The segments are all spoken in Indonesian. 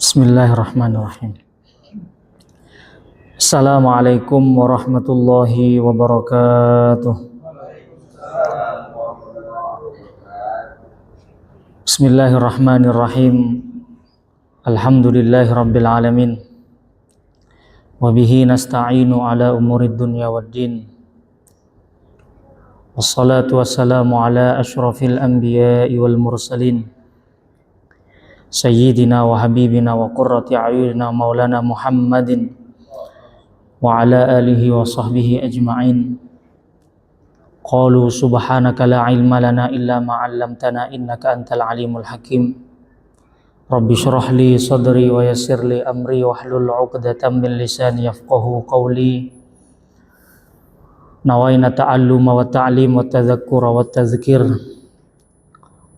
Bismillahirrahmanirrahim. Assalamualaikum warahmatullahi wabarakatuh. Bismillahirrahmanirrahim. Alhamdulillahi rabbil alamin. Wabihi nasta'inu ala umurid dunya waddin. Wassalatu wassalamu ala ashrafil anbiya'i wal mursalin. Sayyidina wa habibina wa qurrati a'yunina maulana Muhammadin wa ala alihi wa sahbihi ajma'in. Qalu subhanaka la ilma lana illa ma 'allamtana innaka antal alimul hakim. Rabbi shrah li sadri wa yassir li amri wahlul 'uqdatam min lisani yafqahu qawli. Nawaina ta'alluma wa ta'lim wa tadhakkura wa tadhkir.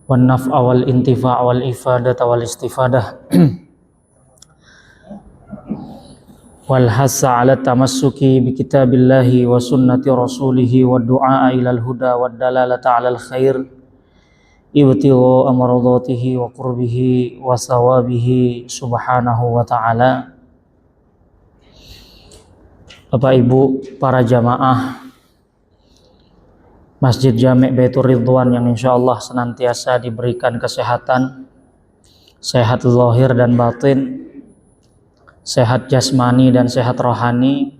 Wan naf'a wal intifa' wal ifadata wal istifadah wal hassa 'ala tamassuki bi kitabillahi wa sunnati rasulih wa du'a ilal huda wad dalalata 'alal khair ibtigha amradatihi wa qurbihi wa sawabihi subhanahu wa ta'ala. Bapak Ibu para jamaah Masjid Jami' Baitur Ridwan yang insyaallah senantiasa diberikan kesehatan, sehat zahir dan batin, sehat jasmani dan sehat rohani.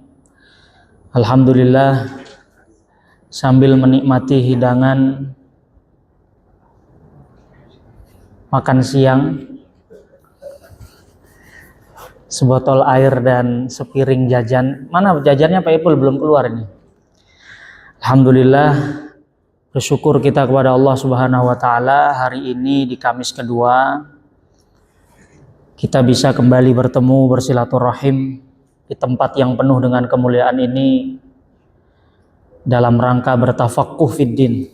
Alhamdulillah, sambil menikmati hidangan makan siang, sebotol air dan sepiring jajan. Mana jajannya Pak Ipul belum keluar ini. Alhamdulillah, bersyukur kita kepada Allah Subhanahu wa taala, hari ini di Kamis kedua kita bisa kembali bertemu bersilaturahim di tempat yang penuh dengan kemuliaan ini dalam rangka bertafaqquh fiddin,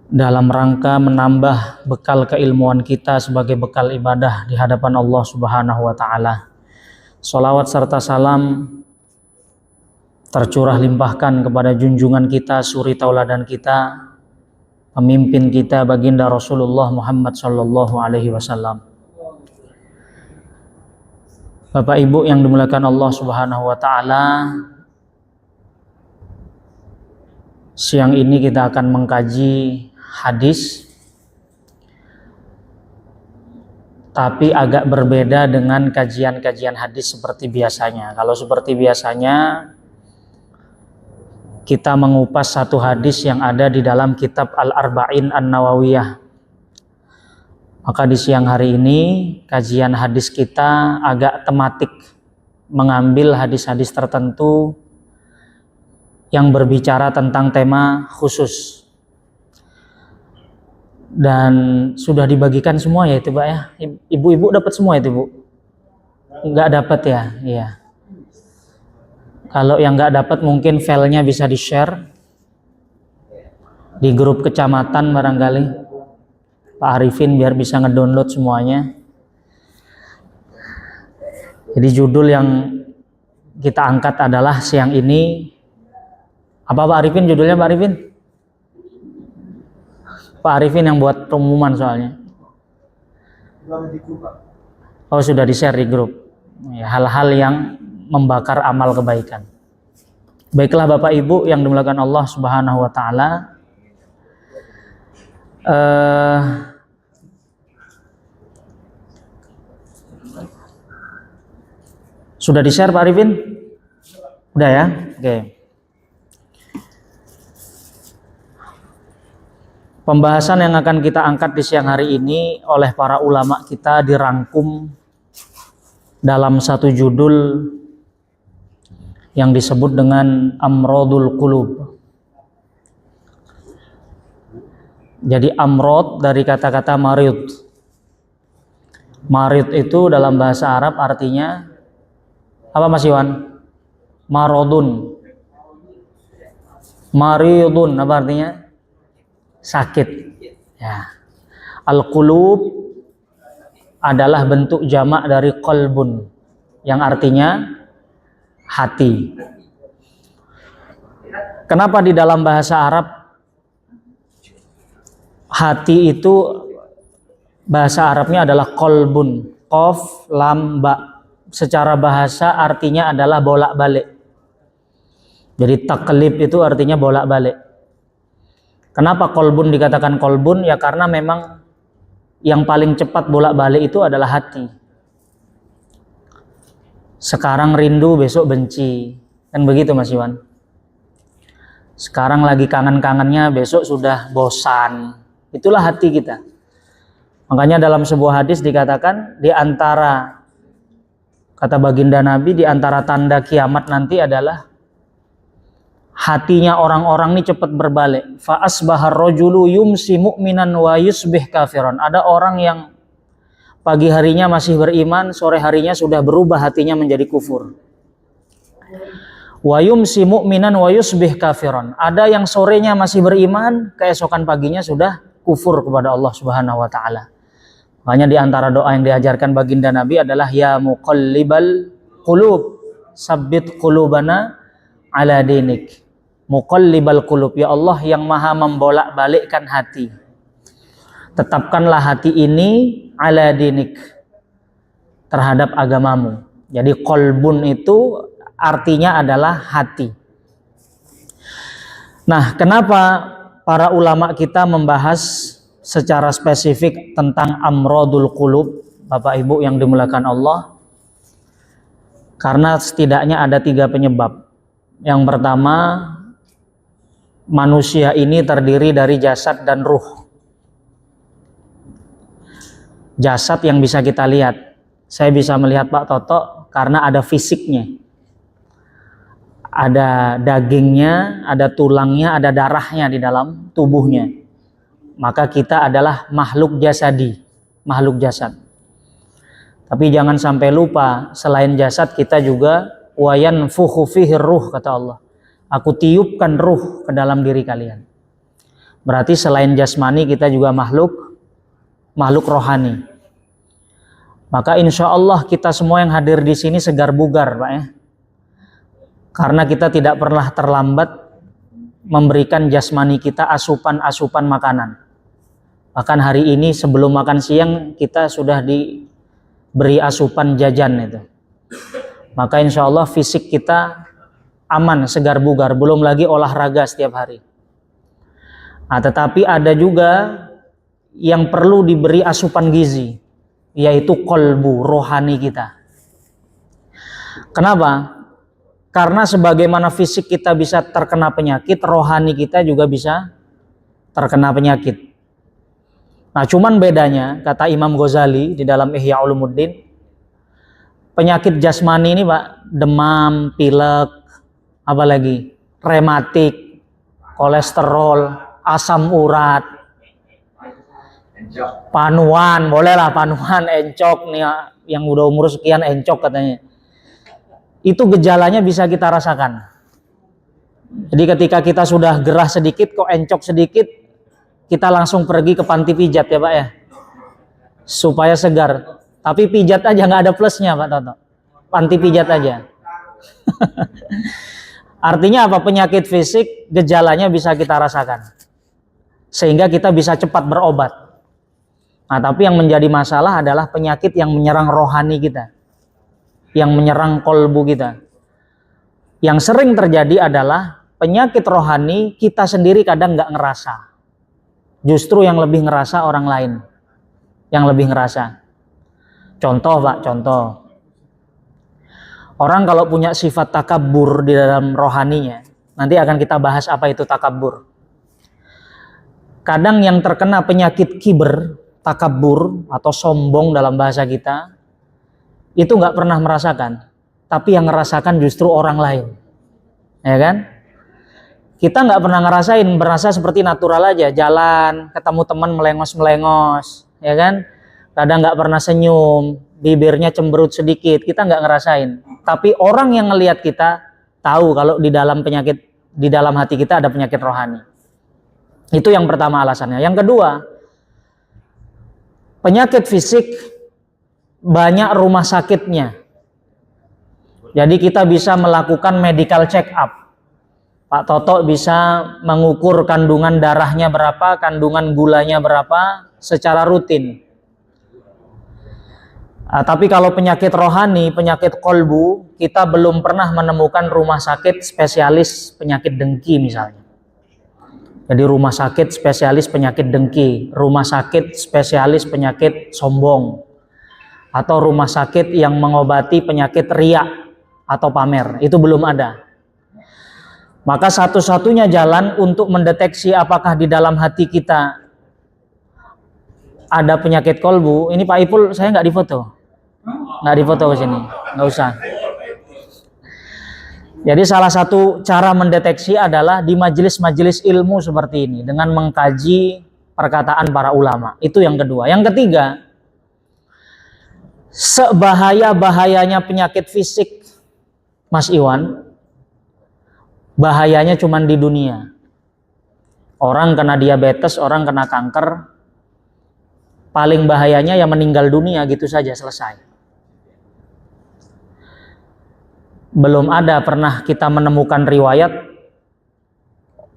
dalam rangka menambah bekal keilmuan kita sebagai bekal ibadah di hadapan Allah Subhanahu wa taala. Sholawat serta salam tercurah limpahkan kepada junjungan kita, suri tauladan kita, pemimpin kita baginda Rasulullah Muhammad sallallahu alaihi wasallam. Bapak Ibu yang dimuliakan Allah Subhanahu wa taala, siang ini kita akan mengkaji hadis, tapi agak berbeda dengan kajian-kajian hadis seperti biasanya. Kalau seperti biasanya kita mengupas satu hadis yang ada di dalam kitab Al-Arba'in An-Nawawiyah. Maka di siang hari ini kajian hadis kita agak tematik, mengambil hadis-hadis tertentu yang berbicara tentang tema khusus. Dan sudah dibagikan semua ya itu Pak ya. Ibu-ibu dapat semua itu Bu? Enggak dapat ya? Iya. Kalau yang nggak dapat mungkin filenya bisa di-share di grup kecamatan barangkali Pak Arifin biar bisa ngedownload semuanya. Jadi judul yang kita angkat adalah siang ini apa Pak Arifin judulnya Pak Arifin? Pak Arifin yang buat pengumuman soalnya. Oh sudah di-share di grup. Ya, hal-hal yang membakar amal kebaikan. Baiklah Bapak Ibu yang dimuliakan Allah Subhanahu wa taala, sudah di-share Pak Arifin? Udah ya? Oke. Pembahasan yang akan kita angkat di siang hari ini oleh para ulama kita dirangkum dalam satu judul yang disebut dengan Amrodul Qulub. Jadi amrod dari kata-kata marid. Marid itu dalam bahasa Arab artinya apa Mas Iwan? Marodun. Maridun apa artinya? Sakit. Ya. Al-qulub adalah bentuk jamak dari qalbun yang artinya hati. Kenapa di dalam bahasa Arab hati itu bahasa Arabnya adalah kolbun, qaf, lam, ba. Secara bahasa artinya adalah bolak-balik. Jadi taklib itu artinya bolak-balik. Kenapa kolbun dikatakan kolbun? Ya karena memang yang paling cepat bolak-balik itu adalah hati. Sekarang rindu, besok benci. Kan begitu Mas Iwan? Sekarang lagi kangen-kangennya, besok sudah bosan. Itulah hati kita. Makanya dalam sebuah hadis dikatakan, di antara, kata baginda Nabi, di antara tanda kiamat nanti adalah hatinya orang-orang ini cepat berbalik. Fa asbahar rajulu yumsi mu'minan wa yusbih kafiran. Ada orang yang pagi harinya masih beriman, sore harinya sudah berubah hatinya menjadi kufur. Wa yumsi mu'minan wa yusbih kafiran. Ada yang sorenya masih beriman, keesokan paginya sudah kufur kepada Allah Subhanahu wa taala. Makanya di antara doa yang diajarkan baginda Nabi adalah ya muqallibal qulub, sabbit qulubana ala dinik. Muqallibal qulub, ya Allah yang maha membolak-balikkan hati. Tetapkanlah hati ini ala dinik, terhadap agamamu. Jadi kolbun itu artinya adalah hati. Nah, kenapa para ulama kita membahas secara spesifik tentang amrodul qulub, Bapak Ibu yang dimuliakan Allah? Karena setidaknya ada 3 penyebab. Yang pertama, manusia ini terdiri dari jasad dan ruh. Jasad yang bisa kita lihat. Saya bisa melihat Pak Toto karena ada fisiknya. Ada dagingnya, ada tulangnya, ada darahnya di dalam tubuhnya. Maka kita adalah makhluk jasadi, makhluk jasad. Tapi jangan sampai lupa, selain jasad kita juga wayan fuhu fihi ruh, kata Allah. Aku tiupkan ruh ke dalam diri kalian. Berarti selain jasmani kita juga makhluk rohani. Maka insya Allah kita semua yang hadir di sini segar bugar, Pak ya. Karena kita tidak pernah terlambat memberikan jasmani kita asupan-asupan makanan. Bahkan hari ini sebelum makan siang kita sudah diberi asupan jajan itu. Maka insya Allah fisik kita aman, segar bugar. Belum lagi olahraga setiap hari. Nah, tetapi ada juga yang perlu diberi asupan gizi, yaitu kolbu, rohani kita. Kenapa? Karena sebagaimana fisik kita bisa terkena penyakit, rohani kita juga bisa terkena penyakit. Nah, cuman bedanya, kata Imam Ghazali di dalam Ihya Ulumuddin, penyakit jasmani ini Pak, demam, pilek, apalagi rematik, kolesterol, asam urat, panuan, bolehlah panuan, encok nih yang udah umur sekian encok katanya. Itu gejalanya bisa kita rasakan. Jadi ketika kita sudah gerah sedikit, kok encok sedikit, kita langsung pergi ke panti pijat ya Pak ya, supaya segar. Tapi pijat aja nggak ada plusnya Pak Toto. Panti pijat aja. Artinya apa? Penyakit fisik gejalanya bisa kita rasakan, sehingga kita bisa cepat berobat. Nah, tapi yang menjadi masalah adalah penyakit yang menyerang rohani kita, yang menyerang kolbu kita. Yang sering terjadi adalah penyakit rohani kita sendiri kadang nggak ngerasa. Justru yang lebih ngerasa orang lain, yang lebih ngerasa. Contoh Pak, contoh. Orang kalau punya sifat takabur di dalam rohaninya, nanti akan kita bahas apa itu takabur. Kadang yang terkena penyakit kiber, takabur atau sombong dalam bahasa kita, itu nggak pernah merasakan, tapi yang ngerasakan justru orang lain, ya kan? Kita nggak pernah ngerasain, berasa seperti natural aja, jalan, ketemu teman melengos-melengos, ya kan? Kadang nggak pernah senyum, bibirnya cemberut sedikit, kita nggak ngerasain. Tapi orang yang ngelihat kita tahu kalau di dalam hati kita ada penyakit rohani. Itu yang pertama alasannya. Yang kedua, penyakit fisik banyak rumah sakitnya. Jadi kita bisa melakukan medical check up. Pak Toto bisa mengukur kandungan darahnya berapa, kandungan gulanya berapa secara rutin. Tapi kalau penyakit rohani, penyakit kolbu, kita belum pernah menemukan rumah sakit spesialis penyakit dengki misalnya. Jadi rumah sakit spesialis penyakit dengki, rumah sakit spesialis penyakit sombong, atau rumah sakit yang mengobati penyakit riak atau pamer, itu belum ada. Maka satu-satunya jalan untuk mendeteksi apakah di dalam hati kita ada penyakit kolbu, ini Pak Ipul saya nggak difoto. Nggak difoto ke sini, nggak usah. Jadi salah satu cara mendeteksi adalah di majelis-majelis ilmu seperti ini dengan mengkaji perkataan para ulama. Itu yang kedua. Yang ketiga, sebahaya-bahayanya penyakit fisik, Mas Iwan, bahayanya cuma di dunia. Orang kena diabetes, orang kena kanker, paling bahayanya ya meninggal dunia gitu saja, selesai. Belum ada pernah kita menemukan riwayat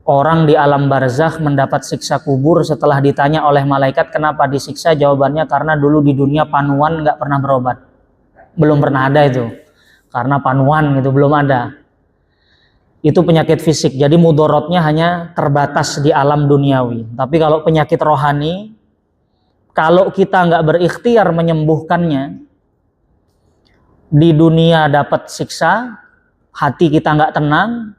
orang di alam barzakh mendapat siksa kubur setelah ditanya oleh malaikat kenapa disiksa, jawabannya karena dulu di dunia panuan nggak pernah berobat. Belum pernah ada itu, karena panuan itu belum ada. Itu penyakit fisik, jadi mudorotnya hanya terbatas di alam duniawi. Tapi kalau penyakit rohani, kalau kita nggak berikhtiar menyembuhkannya, di dunia dapat siksa, hati kita nggak tenang,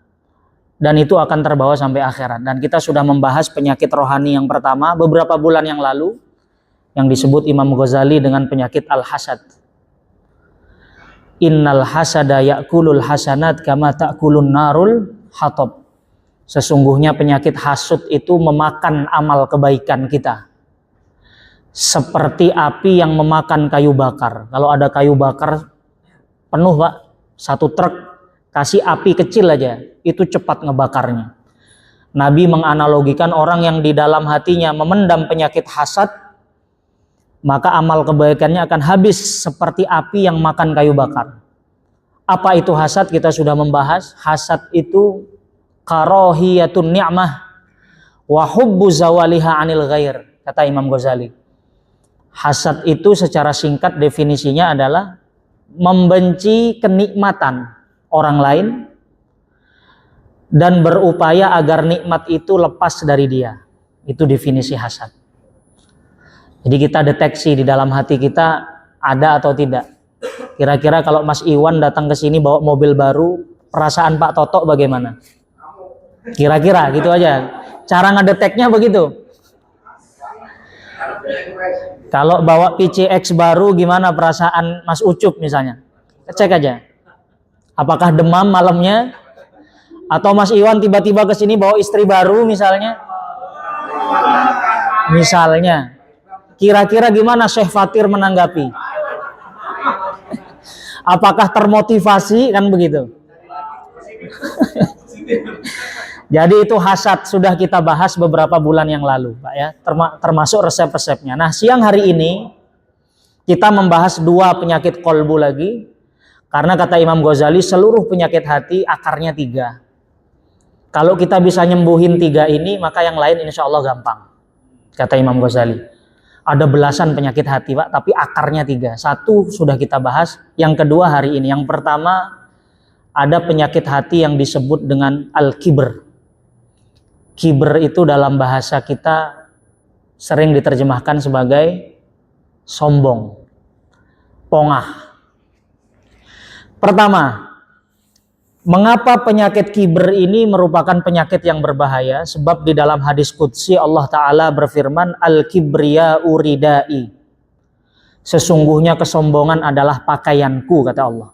dan itu akan terbawa sampai akhirat. Dan kita sudah membahas penyakit rohani yang pertama beberapa bulan yang lalu, yang disebut Imam Ghazali dengan penyakit al-hasad. Innal hasada ya'kulul hasanat kama ta'kulun narul hatab. Sesungguhnya penyakit hasud itu memakan amal kebaikan kita, seperti api yang memakan kayu bakar. Kalau ada kayu bakar penuh Pak, satu truk, kasih api kecil aja, itu cepat ngebakarnya. Nabi menganalogikan orang yang di dalam hatinya memendam penyakit hasad, maka amal kebaikannya akan habis seperti api yang makan kayu bakar. Apa itu hasad? Kita sudah membahas. Hasad itu karahiyatun ni'mah wa hubbu zawaliha anil ghair, kata Imam Ghazali. Hasad itu secara singkat definisinya adalah membenci kenikmatan orang lain dan berupaya agar nikmat itu lepas dari dia. Itu definisi hasad. Jadi kita deteksi di dalam hati kita ada atau tidak. Kira-kira kalau Mas Iwan datang ke sini bawa mobil baru, perasaan Pak Toto bagaimana? Kira-kira gitu aja. Cara ngedeteknya begitu. Kalau bawa PCX baru, gimana perasaan Mas Ucup misalnya? Cek aja. Apakah demam malamnya? Atau Mas Iwan tiba-tiba ke sini bawa istri baru misalnya? Misalnya. Kira-kira gimana Syekh Fatir menanggapi? Apakah termotivasi? Kan begitu. Jadi itu hasad, sudah kita bahas beberapa bulan yang lalu, Pak ya, termasuk resep-resepnya. Nah, siang hari ini kita membahas dua penyakit kolbu lagi, karena kata Imam Ghazali seluruh penyakit hati akarnya 3. Kalau kita bisa nyembuhin 3 ini, maka yang lain insya Allah gampang, kata Imam Ghazali. Ada belasan penyakit hati Pak, tapi akarnya 3. Satu sudah kita bahas, yang kedua hari ini. Yang pertama ada penyakit hati yang disebut dengan al-kibr. Kibr itu dalam bahasa kita sering diterjemahkan sebagai sombong, pongah. Pertama, mengapa penyakit kibr ini merupakan penyakit yang berbahaya? Sebab di dalam hadis qudsi Allah Ta'ala berfirman, al-kibriya uridai. Sesungguhnya kesombongan adalah pakaianku, kata Allah.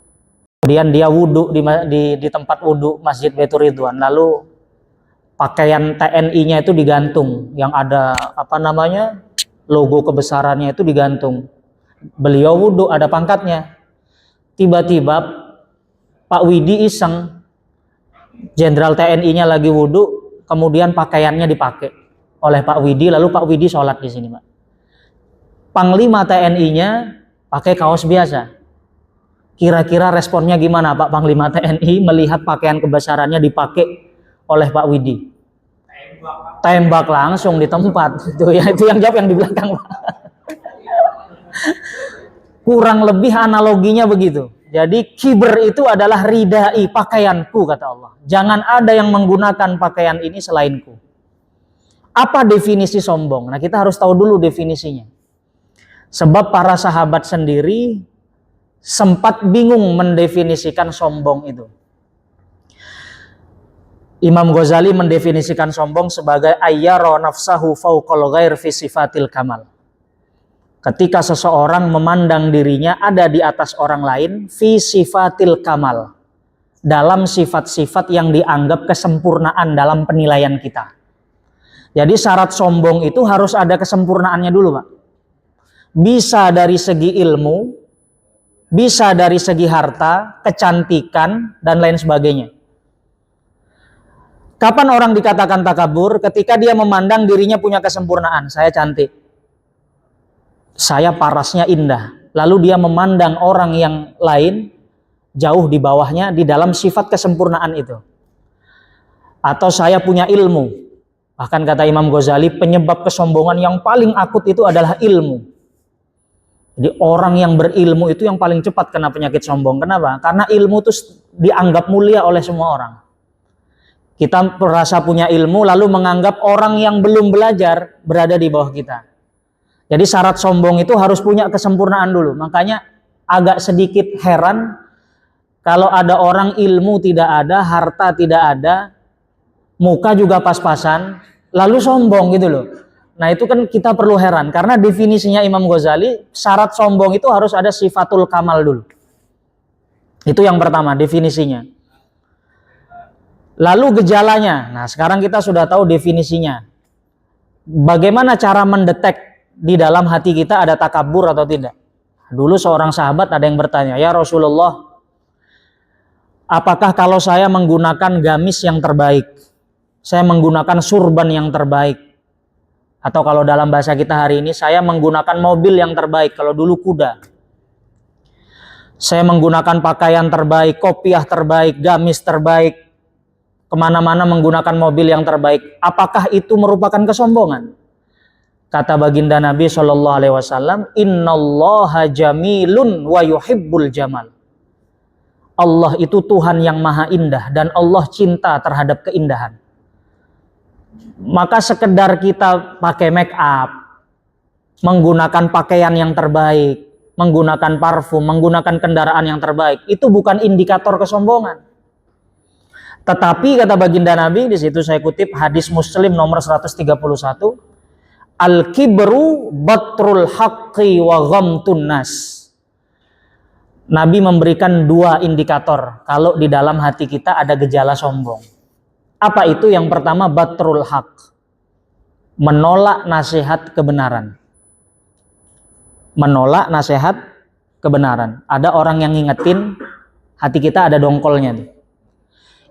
Kemudian dia wudhu di tempat wudhu Masjid Baitur Ridwan, lalu pakaian TNI-nya itu digantung, yang ada logo kebesarannya itu digantung. Beliau wudhu, ada pangkatnya. Tiba-tiba Pak Widi iseng, Jenderal TNI-nya lagi wudhu, kemudian pakaiannya dipakai oleh Pak Widi, lalu Pak Widi sholat di sini, Pak. Panglima TNI-nya pakai kaos biasa. Kira-kira responnya gimana Pak Panglima TNI melihat pakaian kebesarannya dipakai oleh Pak Widi? Tembak langsung di tempat. Itu yang jawab yang di belakang. Kurang lebih analoginya begitu. Jadi kibr itu adalah ridai, pakaianku, kata Allah. Jangan ada yang menggunakan pakaian ini selainku. Apa definisi sombong? Nah, kita harus tahu dulu definisinya. Sebab para sahabat sendiri sempat bingung mendefinisikan sombong itu. Imam Ghazali mendefinisikan sombong sebagai ayyara nafsahu fauqal ghair fi sifatil kamal. Ketika seseorang memandang dirinya ada di atas orang lain fi sifatil kamal, dalam sifat-sifat yang dianggap kesempurnaan dalam penilaian kita. Jadi syarat sombong itu harus ada kesempurnaannya dulu, Pak. Bisa dari segi ilmu, bisa dari segi harta, kecantikan, dan lain sebagainya. Kapan orang dikatakan takabur? Ketika dia memandang dirinya punya kesempurnaan. Saya cantik, saya parasnya indah. Lalu dia memandang orang yang lain jauh di bawahnya di dalam sifat kesempurnaan itu. Atau saya punya ilmu. Bahkan kata Imam Ghazali, penyebab kesombongan yang paling akut itu adalah ilmu. Jadi orang yang berilmu itu yang paling cepat kena penyakit sombong. Kenapa? Karena ilmu itu dianggap mulia oleh semua orang. Kita merasa punya ilmu lalu menganggap orang yang belum belajar berada di bawah kita. Jadi syarat sombong itu harus punya kesempurnaan dulu. Makanya agak sedikit heran kalau ada orang ilmu tidak ada, harta tidak ada, muka juga pas-pasan, lalu sombong gitu loh. Nah itu kan kita perlu heran, karena definisinya Imam Ghazali, syarat sombong itu harus ada sifatul kamal dulu. Itu yang pertama, definisinya. Lalu gejalanya, nah sekarang kita sudah tahu definisinya. Bagaimana cara mendetek di dalam hati kita ada takabur atau tidak? Dulu seorang sahabat ada yang bertanya, ya Rasulullah, apakah kalau saya menggunakan gamis yang terbaik, saya menggunakan surban yang terbaik, atau kalau dalam bahasa kita hari ini, saya menggunakan mobil yang terbaik, kalau dulu kuda. Saya menggunakan pakaian terbaik, kopiah terbaik, gamis terbaik, kemana-mana menggunakan mobil yang terbaik. Apakah itu merupakan kesombongan? Kata baginda Nabi SAW, Innallaha jamilun wa yuhibbul jamal. Allah itu Tuhan yang maha indah dan Allah cinta terhadap keindahan. Maka sekedar kita pakai make up, menggunakan pakaian yang terbaik, menggunakan parfum, menggunakan kendaraan yang terbaik, itu bukan indikator kesombongan. Tetapi kata baginda Nabi, di situ saya kutip hadis Muslim nomor 131, Al-kibru batrul haqqi wa ghamtun nas. Nabi memberikan dua indikator kalau di dalam hati kita ada gejala sombong. Apa itu? Yang pertama, batrul haq, menolak nasihat kebenaran. Menolak nasihat kebenaran. Ada orang yang ngingetin, hati kita ada dongkolnya.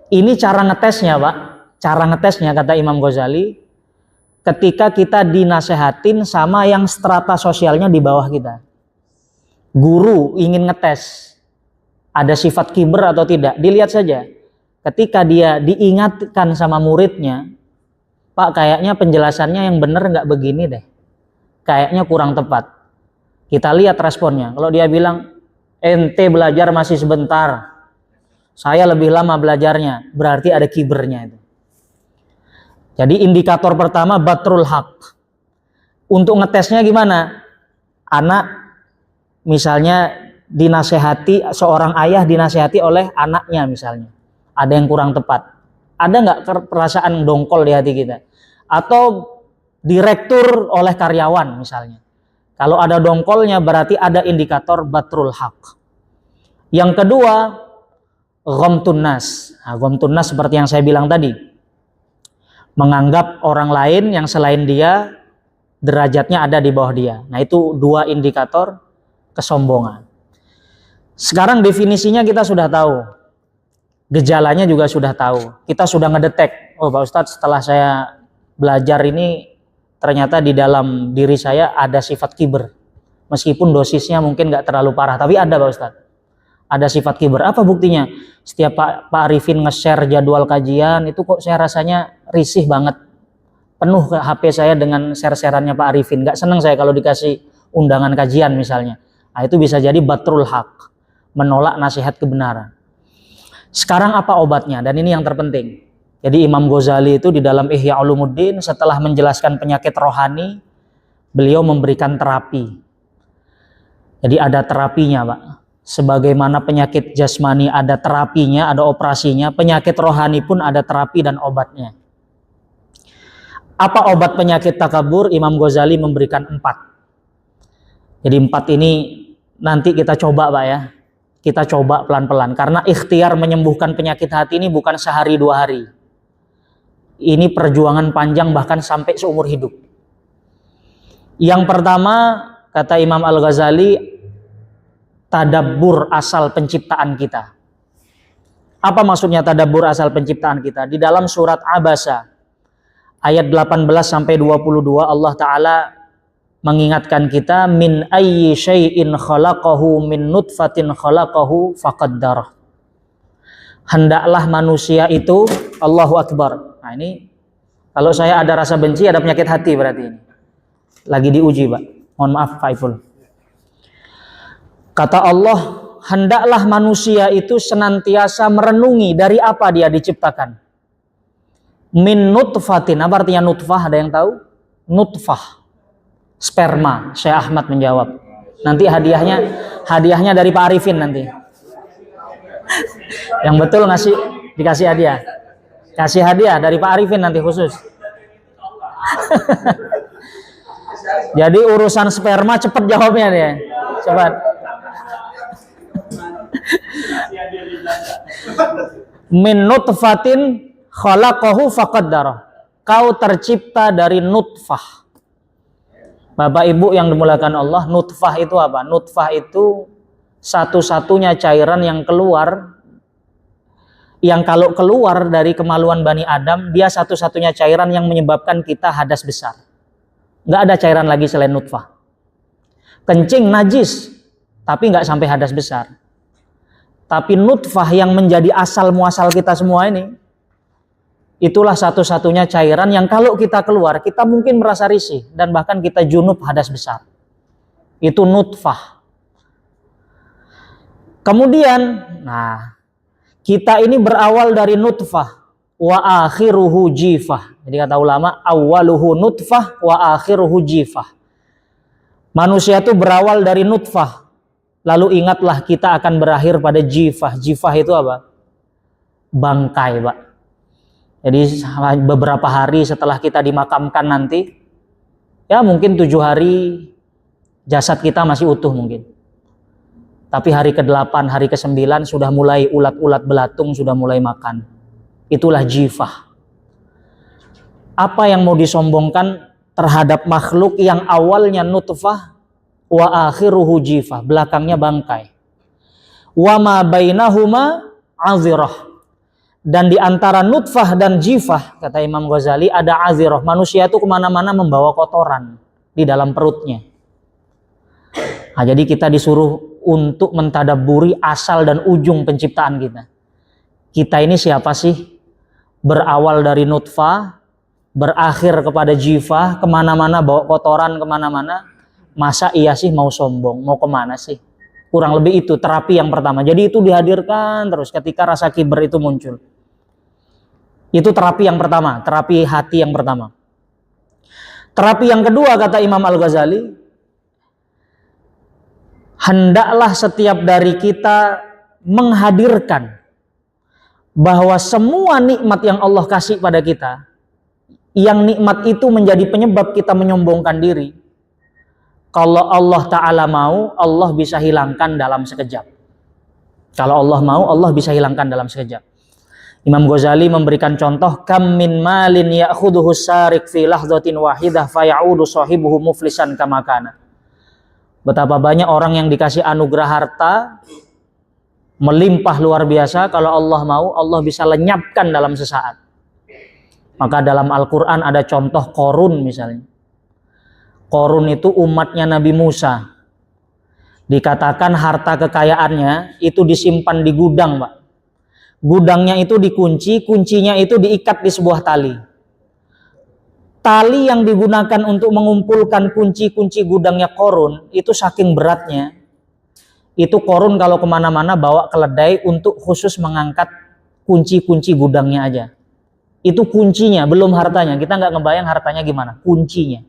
Ini cara ngetesnya, Pak. Cara ngetesnya kata Imam Ghazali, ketika kita dinasehatin sama yang strata sosialnya di bawah kita. Guru ingin ngetes ada sifat kiber atau tidak, dilihat saja. Ketika dia diingatkan sama muridnya, Pak kayaknya penjelasannya yang benar nggak begini deh, kayaknya kurang tepat. Kita lihat responnya. Kalau dia bilang, ente belajar masih sebentar, saya lebih lama belajarnya, berarti ada kibernya itu. Jadi indikator pertama batrul haq. Untuk ngetesnya gimana? Anak misalnya dinasehati, seorang ayah dinasehati oleh anaknya misalnya. Ada yang kurang tepat. Ada nggak perasaan dongkol di hati kita? Atau direktur oleh karyawan misalnya. Kalau ada dongkolnya berarti ada indikator batrul haq. Yang kedua, ghamtun nas. Nah, ghamtun nas seperti yang saya bilang tadi. Menganggap orang lain yang selain dia derajatnya ada di bawah dia. Nah itu dua indikator kesombongan. Sekarang definisinya kita sudah tahu. Gejalanya juga sudah tahu. Kita sudah ngedetek. Oh Pak Ustadz, setelah saya belajar ini ternyata di dalam diri saya ada sifat kiber. Meskipun dosisnya mungkin nggak terlalu parah, tapi ada Pak Ustadz. Ada sifat kiber. Apa buktinya? Setiap Pak Arifin nge-share jadwal kajian, itu kok saya rasanya risih banget. Penuh ke HP saya dengan share-sharannya Pak Arifin. Nggak seneng saya kalau dikasih undangan kajian misalnya. Nah, itu bisa jadi batrul haq, menolak nasihat kebenaran. Sekarang apa obatnya? Dan ini yang terpenting. Jadi Imam Ghazali itu di dalam Ihya Ulumuddin setelah menjelaskan penyakit rohani, beliau memberikan terapi. Jadi ada terapinya, Pak. Sebagaimana penyakit jasmani ada terapinya, ada operasinya, penyakit rohani pun ada terapi dan obatnya. Apa obat penyakit takabur? Imam Ghazali memberikan 4. Jadi 4 ini nanti kita coba, Pak ya. Kita coba pelan-pelan. Karena ikhtiar menyembuhkan penyakit hati ini bukan sehari 2 hari. Ini perjuangan panjang bahkan sampai seumur hidup. Yang pertama, kata Imam Al-Ghazali, tadabbur asal penciptaan kita. Apa maksudnya tadabbur asal penciptaan kita? Di dalam surat Abasa ayat 18 sampai 22 Allah Ta'ala mengingatkan kita, min ayyi syai'in khalaqahu min nutfatin khalaqahu faqaddarah. Hendaklah manusia itu, Allahu Akbar. Nah ini kalau saya ada rasa benci, ada penyakit hati berarti ini. Lagi diuji, Pak. Mohon maaf, Pak Iful. Kata Allah, hendaklah manusia itu senantiasa merenungi dari apa dia diciptakan. Min nutfatin, apa artinya nutfah? Ada yang tahu? Nutfah, sperma. Syekh Ahmad menjawab. Nanti hadiahnya dari Pak Arifin nanti. Yang betul dikasih hadiah. Kasih hadiah dari Pak Arifin nanti khusus. Jadi urusan sperma cepet jawabnya dia. Cepat. Min nutfatin khalaqahu faqaddarah. Kau tercipta dari nutfah. Bapak Ibu yang dimuliakan Allah, nutfah itu apa? Nutfah itu satu-satunya cairan yang keluar, yang kalau keluar dari kemaluan Bani Adam, dia satu-satunya cairan yang menyebabkan kita hadas besar. Nggak ada cairan lagi selain nutfah. Kencing najis, tapi nggak sampai hadas besar. Tapi nutfah yang menjadi asal muasal kita semua ini, itulah satu-satunya cairan yang kalau kita keluar, kita mungkin merasa risih dan bahkan kita junub hadas besar. Itu nutfah. Kemudian, kita ini berawal dari nutfah, wa akhiruhu jifah. Jadi kata ulama, awwaluhu nutfah wa akhiruhu jifah. Manusia itu berawal dari nutfah. Lalu ingatlah kita akan berakhir pada jifah. Jifah itu apa? Bangkai, Pak. Jadi beberapa hari setelah kita dimakamkan nanti, ya mungkin 7 hari jasad kita masih utuh mungkin. Tapi hari ke-8, hari ke-9 sudah mulai ulat-ulat belatung, sudah mulai makan. Itulah jifah. Apa yang mau disombongkan terhadap makhluk yang awalnya nutfah wa akhiruhu jifah, belakangnya bangkai. Wa ma bainahuma azirah. Dan di antara nutfah dan jifah, kata Imam Ghazali, ada azirah. Manusia itu kemana-mana membawa kotoran di dalam perutnya. Nah, jadi kita disuruh untuk mentadabburi asal dan ujung penciptaan kita. Kita ini siapa sih? Berawal dari nutfah, berakhir kepada jifah, kemana-mana bawa kotoran kemana-mana. Masa iya sih mau sombong? Mau kemana sih? Kurang lebih itu terapi yang pertama. Jadi itu dihadirkan terus ketika rasa kiber itu muncul. Itu terapi yang pertama, terapi hati yang pertama. Terapi yang kedua, kata Imam Al-Ghazali, hendaklah setiap dari kita menghadirkan bahwa semua nikmat yang Allah kasih pada kita, yang nikmat itu menjadi penyebab kita menyombongkan diri, kalau Allah Ta'ala mau, Allah bisa hilangkan dalam sekejap. Kalau Allah mau, Allah bisa hilangkan dalam sekejap. Imam Ghazali memberikan contoh, kam min malin ya'khuduhu sarik fi lahdhatin wahidah fayaudu sahibuhu muflisan kama kana. Betapa banyak orang yang dikasih anugerah harta melimpah luar biasa, kalau Allah mau, Allah bisa lenyapkan dalam sesaat. Maka dalam Al-Qur'an ada contoh Qarun misalnya. Qarun itu umatnya Nabi Musa. Dikatakan harta kekayaannya itu disimpan di gudang, Pak. Gudangnya itu dikunci, kuncinya itu diikat di sebuah tali. Tali yang digunakan untuk mengumpulkan kunci-kunci gudangnya Qarun itu saking beratnya, Itu Qarun kalau kemana-mana bawa keledai untuk khusus mengangkat kunci-kunci gudangnya aja. Itu kuncinya, belum hartanya. Kita nggak ngebayang hartanya gimana, kuncinya.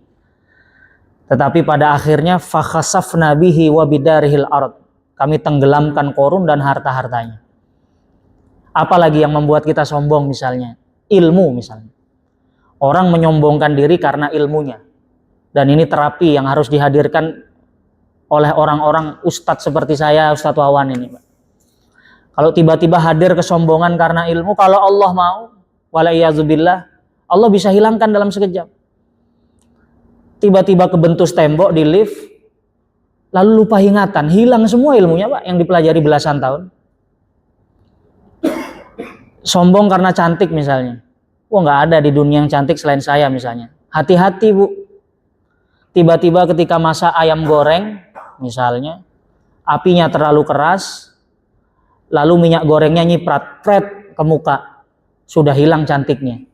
Tetapi pada akhirnya fakhasafna bihi wa bidarihil ard. Kami tenggelamkan Qarun dan harta-hartanya. Apalagi yang membuat kita sombong misalnya? Ilmu misalnya. Orang menyombongkan diri karena ilmunya. Dan ini terapi yang harus dihadirkan oleh orang-orang ustadz seperti saya, Ustadz Wawan ini, Pak. Kalau tiba-tiba hadir kesombongan karena ilmu, kalau Allah mau, walaiyazubillah, Allah bisa hilangkan dalam sekejap. Tiba-tiba kebentus tembok di lift, lalu lupa ingatan, hilang semua ilmunya, Pak, yang dipelajari belasan tahun. Sombong karena cantik misalnya. Wah, nggak ada di dunia yang cantik selain saya misalnya. Hati-hati, Bu. Tiba-tiba ketika masak ayam goreng misalnya, apinya terlalu keras, lalu minyak gorengnya nyiprat ke muka, sudah hilang cantiknya.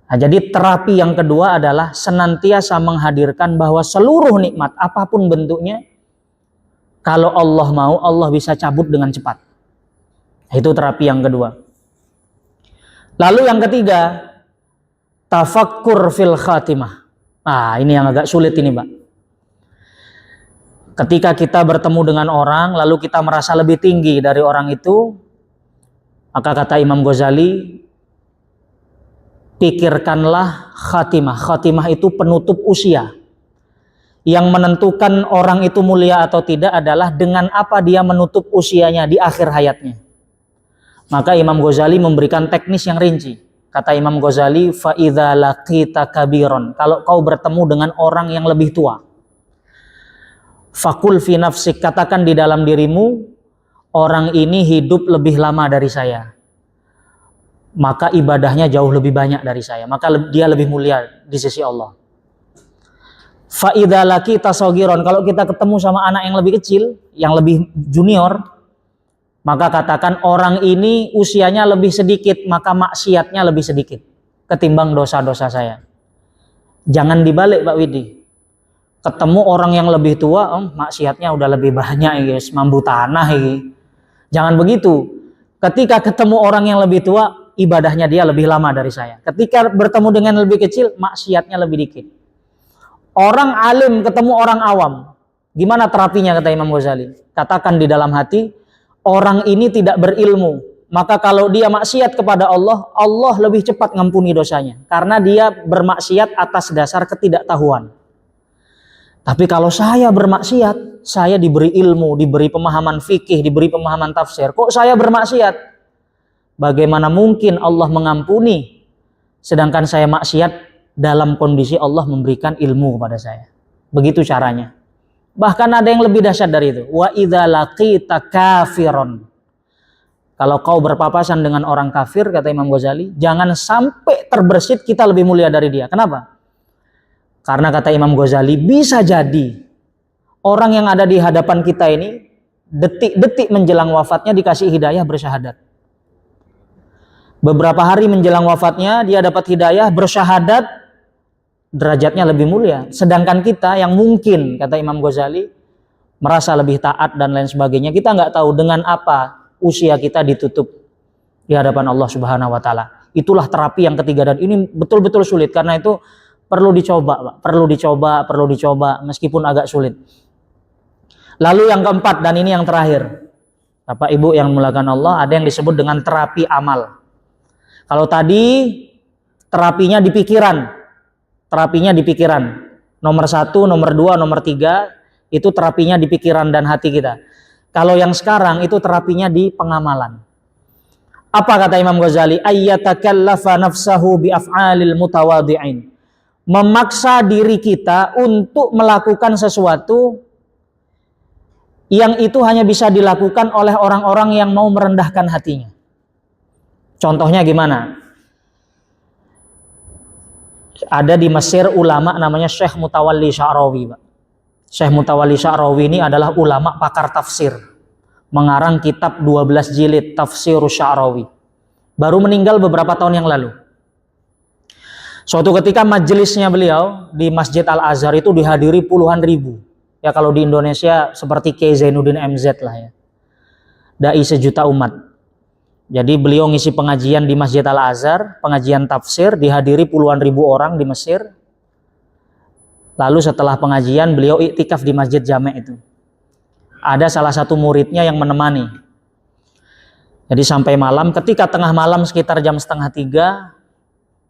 Nah, jadi terapi yang kedua adalah senantiasa menghadirkan bahwa seluruh nikmat apapun bentuknya, kalau Allah mau, Allah bisa cabut dengan cepat. Itu terapi yang kedua. Lalu yang ketiga, tafakkur fil khatimah. Nah, ini yang agak sulit ini, Pak. Ketika kita bertemu dengan orang, lalu kita merasa lebih tinggi dari orang itu, maka kata Imam Ghazali, pikirkanlah khatimah. Khatimah itu penutup usia. Yang menentukan orang itu mulia atau tidak adalah dengan apa dia menutup usianya di akhir hayatnya. Maka Imam Ghazali memberikan teknis yang rinci. Kata Imam Ghazali, fa idza laqita kabiron. Kalau kau bertemu dengan orang yang lebih tua, fakul fi nafsik, katakan di dalam dirimu, orang ini hidup lebih lama dari saya, maka ibadahnya jauh lebih banyak dari saya, maka dia lebih mulia di sisi Allah. Fa idza laqita sagiron, kalau kita ketemu sama anak yang lebih kecil, yang lebih junior, maka katakan orang ini usianya lebih sedikit, maka maksiatnya lebih sedikit ketimbang dosa-dosa saya. Jangan dibalik, Pak Widi. Ketemu orang yang lebih tua, maksiatnya udah lebih banyak, guys, mambu tanah ini. Jangan begitu. Ketika ketemu orang yang lebih tua, ibadahnya dia lebih lama dari saya. Ketika bertemu dengan yang lebih kecil, maksiatnya lebih dikit. Orang alim ketemu orang awam, gimana terapinya kata Imam Ghazali? Katakan di dalam hati, orang ini tidak berilmu, maka kalau dia maksiat kepada Allah, Allah lebih cepat ngampuni dosanya, karena dia bermaksiat atas dasar ketidaktahuan. Tapi kalau saya bermaksiat, saya diberi ilmu, diberi pemahaman fikih, diberi pemahaman tafsir, kok saya bermaksiat? Bagaimana mungkin Allah mengampuni, sedangkan saya maksiat dalam kondisi Allah memberikan ilmu kepada saya? Begitu caranya. Bahkan ada yang lebih dahsyat dari itu. Wa idza laqita kafiron. Kalau kau berpapasan dengan orang kafir, kata Imam Ghazali, jangan sampai terbersit kita lebih mulia dari dia. Kenapa? Karena kata Imam Ghazali, bisa jadi orang yang ada di hadapan kita ini detik-detik menjelang wafatnya dikasih hidayah bersyahadat. Beberapa hari menjelang wafatnya dia dapat hidayah bersyahadat, derajatnya lebih mulia. Sedangkan kita yang mungkin, kata Imam Ghazali, merasa lebih taat dan lain sebagainya, kita nggak tahu dengan apa usia kita ditutup di hadapan Allah Subhanahu wa Ta'ala. Itulah terapi yang ketiga, dan ini betul-betul sulit, karena itu perlu dicoba, Pak. Perlu dicoba meskipun agak sulit. Lalu yang keempat, dan ini yang terakhir, Bapak Ibu yang dimuliakan Allah, ada yang disebut dengan terapi amal. Kalau tadi terapinya di pikiran, nomor 1, nomor 2, nomor 3 itu terapinya di pikiran dan hati kita. Kalau yang sekarang itu terapinya di pengamalan. Apa kata Imam Ghazali? Ayyatakallafa nafsahu bi af'alil mutawadhi'in. Memaksa diri kita untuk melakukan sesuatu yang itu hanya bisa dilakukan oleh orang-orang yang mau merendahkan hatinya. Contohnya gimana? Ada di Mesir ulama namanya Syekh Mutawalli Sya'rawi, Pak. Syekh Mutawalli Sya'rawi ini adalah ulama pakar tafsir, mengarang kitab 12 jilid Tafsirus Sya'rawi. Baru meninggal beberapa tahun yang lalu. Suatu ketika majelisnya beliau di Masjid Al-Azhar itu dihadiri puluhan ribu Ya kalau di Indonesia seperti Kiai Zainuddin MZ lah ya. Dai sejuta umat. Jadi beliau ngisi pengajian di Masjid Al-Azhar, pengajian tafsir, dihadiri puluhan ribu orang di Mesir. Lalu setelah pengajian beliau iktikaf di Masjid Jami' itu. Ada salah satu muridnya yang menemani. Jadi sampai malam, ketika tengah malam sekitar jam 2:30,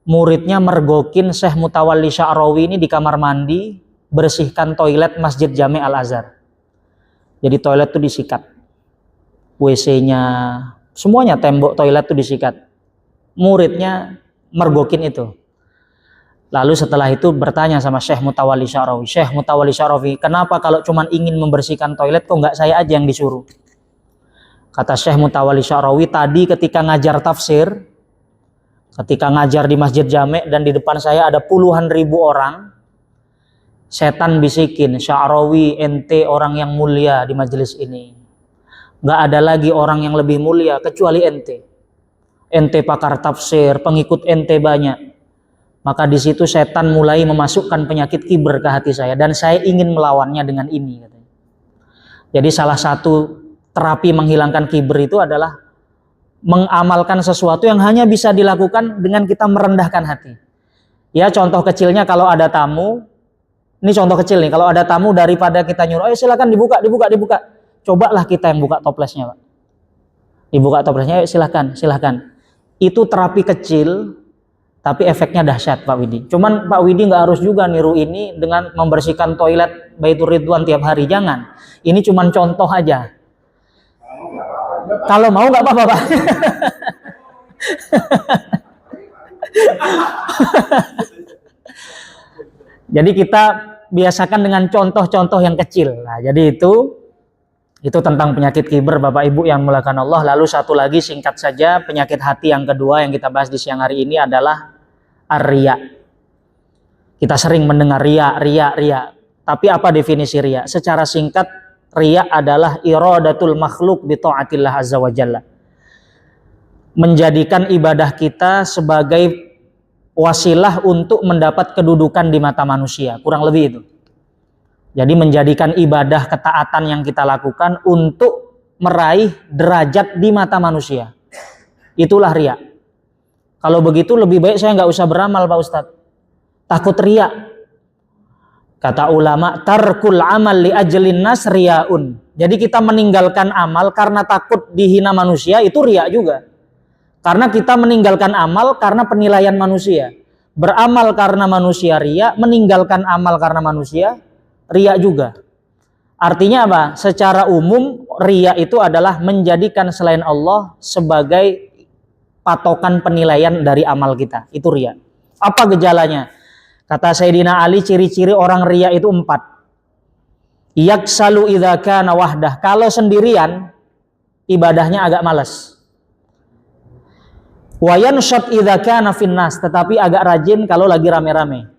muridnya mergokin Syekh Mutawalli Sya'rawi ini di kamar mandi, bersihkan toilet Masjid Jami' Al-Azhar. Jadi toilet itu disikat, WC-nya, semuanya, tembok toilet itu disikat. Muridnya mergokin itu. Lalu setelah itu bertanya sama Syekh Mutawalli Sya'rawi, Syekh Mutawalli Sya'rawi, kenapa kalau cuma ingin membersihkan toilet kok nggak saya aja yang disuruh? Kata Syekh Mutawalli Sya'rawi, tadi ketika ngajar tafsir, ketika ngajar di Masjid Jami' dan di depan saya ada puluhan ribu orang, setan bisikin, Sya'rawi ente orang yang mulia di majelis ini. Nggak ada lagi orang yang lebih mulia kecuali ente. Ente pakar tafsir, pengikut ente banyak. Maka di situ setan mulai memasukkan penyakit kibr ke hati saya dan saya ingin melawannya dengan ini. Jadi salah satu terapi menghilangkan kibr itu adalah mengamalkan sesuatu yang hanya bisa dilakukan dengan kita merendahkan hati. Ya contoh kecilnya kalau ada tamu, ini contoh kecil nih, kalau ada tamu daripada kita nyuruh, ayo silakan dibuka, cobalah kita yang buka toplesnya, Pak. Dibuka toplesnya, ayo silakan. Itu terapi kecil, tapi efeknya dahsyat, Pak Widi. Cuman Pak Widi nggak harus juga niru ini dengan membersihkan toilet Baitur Ridwan tiap hari, jangan. Ini cuman contoh aja. Kalau mau nggak apa-apa, Pak. Jadi kita biasakan dengan contoh-contoh yang kecil. Nah, jadi itu tentang penyakit kibr, Bapak Ibu yang dimuliakan Allah. Lalu satu lagi singkat saja, penyakit hati yang kedua yang kita bahas di siang hari ini adalah ar-riya. Kita sering mendengar riya. Tapi apa definisi riya? Secara singkat, riya adalah iradatul makhluk bi ta'atillah azza wa jalla. Menjadikan ibadah kita sebagai wasilah untuk mendapat kedudukan di mata manusia, kurang lebih itu. Jadi menjadikan ibadah ketaatan yang kita lakukan untuk meraih derajat di mata manusia. Itulah riya. Kalau begitu lebih baik saya nggak usah beramal, Pak Ustadz. Takut riya. Kata ulama, tarkul amal li ajlin nas riyaun. Jadi kita meninggalkan amal karena takut dihina manusia, itu riya juga. Karena kita meninggalkan amal karena penilaian manusia. Beramal karena manusia riya, meninggalkan amal karena manusia riya juga. Artinya apa? Secara umum riya itu adalah menjadikan selain Allah sebagai patokan penilaian dari amal kita. Itu riya. Apa gejalanya? Kata Sayyidina Ali, ciri-ciri orang riya itu 4. Yaksalu idza kana wahdah. Kalau sendirian ibadahnya agak malas. Wa yanshad idza kana finnas, tetapi agak rajin kalau lagi rame-rame.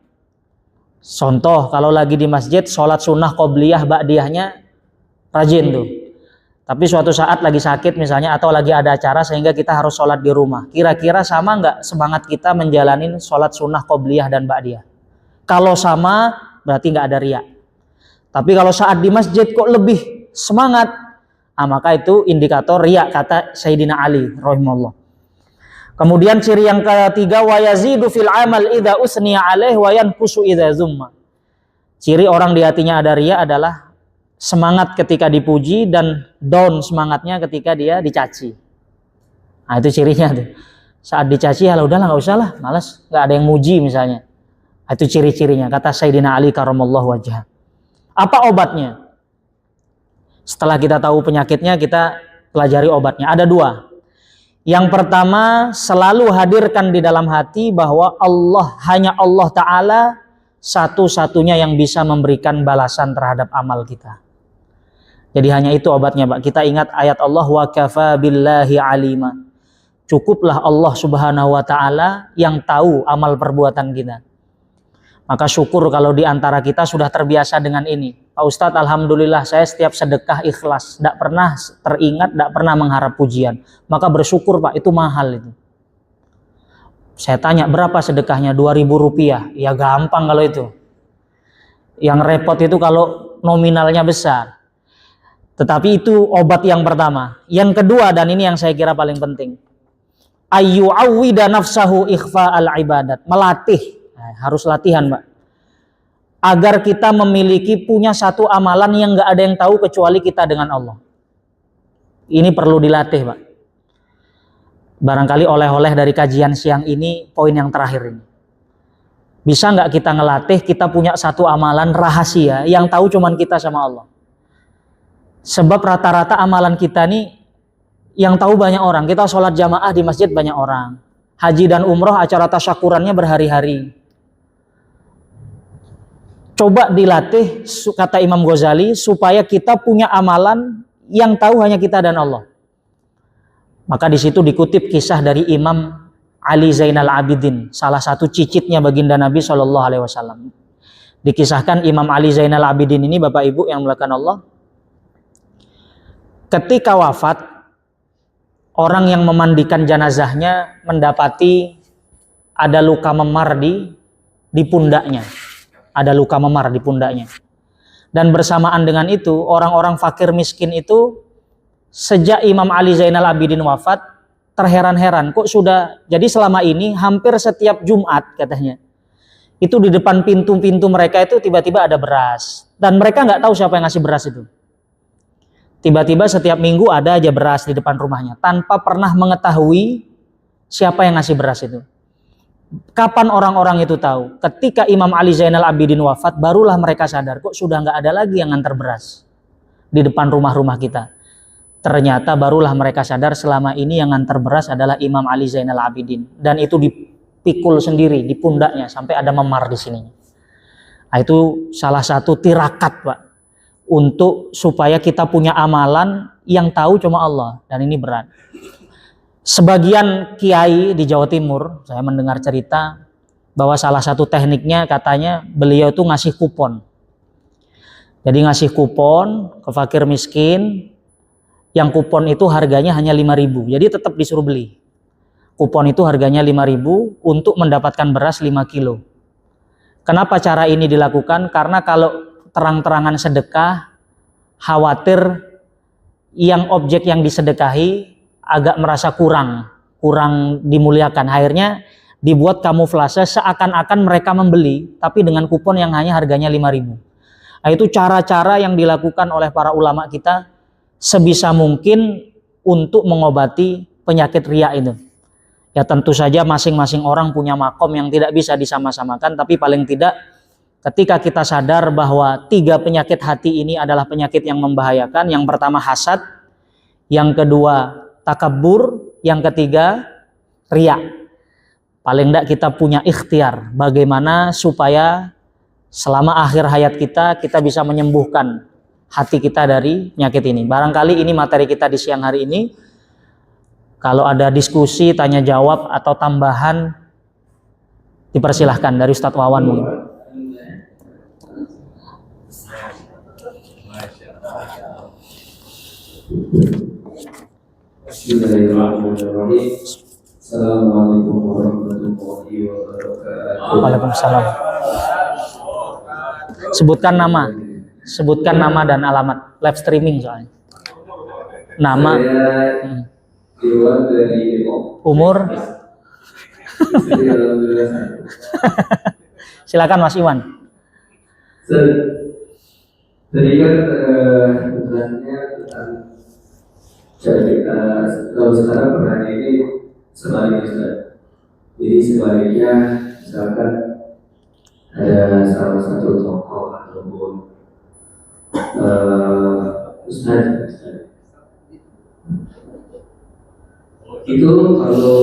Contoh, kalau lagi di masjid sholat sunnah qobliyah ba'diyahnya rajin tuh. Tapi suatu saat lagi sakit misalnya atau lagi ada acara sehingga kita harus sholat di rumah. Kira-kira sama nggak semangat kita menjalanin sholat sunnah qobliyah dan ba'diyah? Kalau sama berarti nggak ada riya. Tapi kalau saat di masjid kok lebih semangat, maka itu indikator riya, kata Sayyidina Ali rahimahullah. Kemudian ciri yang ketiga, wa yazidu fil amal idza usniya alaihi wa yanqusu idza zumma. Ciri orang di hatinya ada riya adalah semangat ketika dipuji dan down semangatnya ketika dia dicaci. Nah, itu cirinya tuh. Saat dicaci ya udahlah nggak usah lah, malas, nggak ada yang muji misalnya. Nah, itu ciri-cirinya kata Sayyidina Ali karramallahu wajhah. Apa obatnya? Setelah kita tahu penyakitnya, kita pelajari obatnya. Ada 2. Yang pertama, selalu hadirkan di dalam hati bahwa hanya Allah Ta'ala satu-satunya yang bisa memberikan balasan terhadap amal kita. Jadi hanya itu obatnya, Pak. Kita ingat ayat Allah, wa kafa billahi alima. Cukuplah Allah Subhanahu wa Ta'ala yang tahu amal perbuatan kita. Maka syukur kalau di antara kita sudah terbiasa dengan ini. Pak Ustadz, alhamdulillah saya setiap sedekah ikhlas, tidak pernah teringat, tidak pernah mengharap pujian. Maka bersyukur, Pak, itu mahal itu. Saya tanya berapa sedekahnya? 2.000 rupiah. Ya gampang kalau itu. Yang repot itu kalau nominalnya besar. Tetapi itu obat yang pertama. Yang kedua, dan ini yang saya kira paling penting, ayyu'awwida nafsahu ikhfa'al ibadat, melatih. Harus latihan, Mbak, agar kita memiliki punya satu amalan yang gak ada yang tahu kecuali kita dengan Allah. Ini perlu dilatih, Pak. Barangkali oleh-oleh dari kajian siang ini, poin yang terakhir ini. Bisa nggak kita ngelatih, kita punya satu amalan rahasia yang tahu cuman kita sama Allah. Sebab rata-rata amalan kita nih yang tahu banyak orang. Kita sholat jamaah di masjid banyak orang. Haji dan umroh acara tasyakurannya berhari-hari. Coba dilatih, kata Imam Ghazali, supaya kita punya amalan yang tahu hanya kita dan Allah. Maka di situ dikutip kisah dari Imam Ali Zainal Abidin, salah satu cicitnya baginda Nabi SAW. Dikisahkan Imam Ali Zainal Abidin ini, Bapak Ibu yang dimuliakan Allah, ketika wafat, orang yang memandikan jenazahnya mendapati ada luka memar di pundaknya. Ada luka memar di pundaknya. Dan bersamaan dengan itu, orang-orang fakir miskin itu, sejak Imam Ali Zainal Abidin wafat, terheran-heran, kok sudah, jadi selama ini hampir setiap Jumat katanya, itu di depan pintu-pintu mereka itu tiba-tiba ada beras. Dan mereka nggak tahu siapa yang ngasih beras itu. Tiba-tiba setiap minggu ada aja beras di depan rumahnya, tanpa pernah mengetahui siapa yang ngasih beras itu. Kapan orang-orang itu tahu? Ketika Imam Ali Zainal Abidin wafat, barulah mereka sadar, kok sudah nggak ada lagi yang ngantar beras di depan rumah-rumah kita. Ternyata barulah mereka sadar selama ini yang ngantar beras adalah Imam Ali Zainal Abidin. Dan itu dipikul sendiri di pundaknya sampai ada memar di sini. Nah, itu salah satu tirakat, Pak, untuk supaya kita punya amalan yang tahu cuma Allah. Dan ini berat. Sebagian kiai di Jawa Timur, saya mendengar cerita bahwa salah satu tekniknya katanya beliau itu ngasih kupon. Jadi ngasih kupon ke fakir miskin, yang kupon itu harganya hanya 5.000, jadi tetap disuruh beli. Kupon itu harganya 5.000 untuk mendapatkan beras 5 kilo. Kenapa cara ini dilakukan? Karena kalau terang-terangan sedekah, khawatir yang objek yang disedekahi agak merasa kurang dimuliakan. Akhirnya dibuat kamuflase seakan-akan mereka membeli, tapi dengan kupon yang hanya harganya 5.000. Nah, itu cara-cara yang dilakukan oleh para ulama kita sebisa mungkin untuk mengobati penyakit riya itu. Ya tentu saja masing-masing orang punya makom yang tidak bisa disama-samakan, tapi paling tidak ketika kita sadar bahwa 3 penyakit hati ini adalah penyakit yang membahayakan. Yang pertama hasad, yang kedua takabur, yang ketiga riya. Paling tidak kita punya ikhtiar bagaimana supaya selama akhir hayat kita bisa menyembuhkan hati kita dari penyakit ini. Barangkali ini materi kita di siang hari ini. Kalau ada diskusi, tanya jawab atau tambahan, dipersilahkan dari Ustadz Wawan mungkin. Bismillahirrahmanirrahim. Assalamualaikum warahmatullahi wabarakatuh. Waalaikumsalam. Sebutkan nama dan alamat, live streaming soalnya. Nama, Iwan dari Depok. umur. Silakan Mas Iwan. Tadi kan sebenarnya tentang cerita, kalau sekarang perannya ini sebaliknya, Ustaz. Jadi sebaliknya, misalkan ada salah satu tokoh ataupun Ustaz, itu kalau